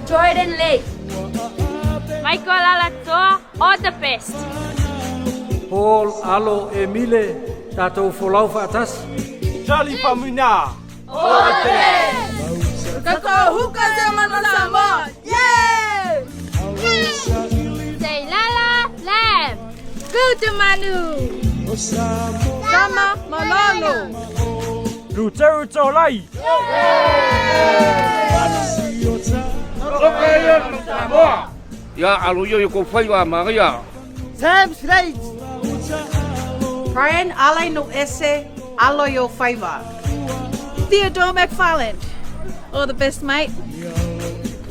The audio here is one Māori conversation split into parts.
Jordan Lake. Michael Alato, all the best. Paul Alo Emile, Tato Folaufa Atas. Charlie Famina. All the best. Kako huka sa Manu Samoa. Yay! Say Lala Lam. Good to Manu. Sama Malolo. Luteru Tolai. Ya aluyo yo ko faiwa maria. Sam Slate. Brian Alay no esse Aloyo Faiva. Theodore McFarland. All the best, mate.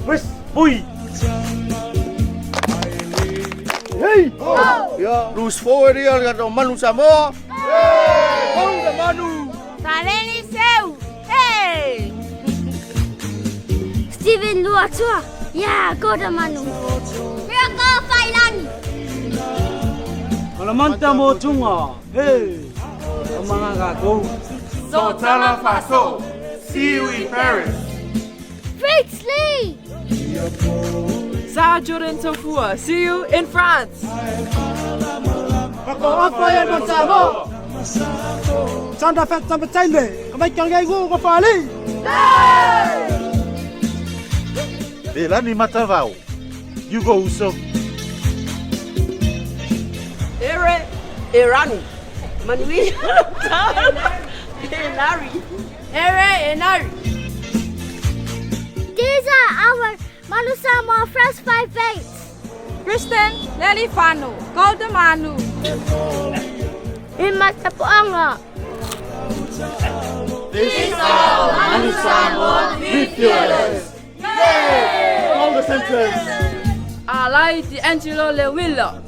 Wes, boy. Hey! Ya, lose forward here to Manu Samoa. Hold the Manu. Taleni Seu. Hey. Steven Luatua. Yeah, go to Manu. We'll go Thailand. Alamanta mo tunga. Hey. Mga gago. So Tala Faso. See you in Paris. Fritz Lee. Sarah Jordan Tofua. See you in France. Santa Fet Samba Taile. Kamay kang gaigo ko pali. Belani matavao. You go so. Ere Irani. Manui. Enari. Ere Enari. These are our Manu Samoa first 5 dates. Kristen Lelifano. Go to Manu. Imatapuanga. This is our Manu Samoa midfielders. All the centers. Alay D'Angelo Lewilla.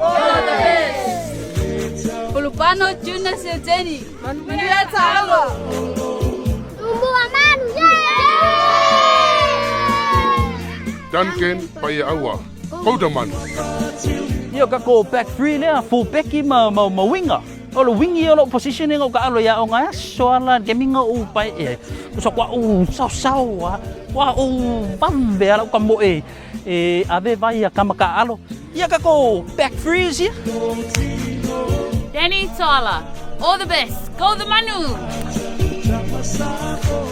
All the best. Pulupano Junior Sejeni. Manuela Tawa. Umbua Manu. Duncan Paiaua. Kodaman. Yo kako back free le full back ma winger. Olo wingi olo positioning o ka alo ya o nga soala gaming o pai e. So kwa o sao wa o bambe ala ka mo ave vai a kamaka alo. Ya kako back free ya. Danny Tala. All the best. Go the Manu.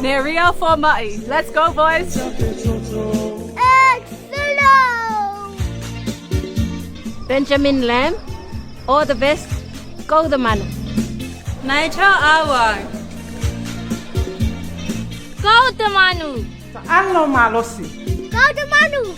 Nerio Formai. Let's go, boys. Benjamin Lamb. All the best. Go the Manu. Nigel Awa. Go the Manu. Ano malosi. Go the Manu.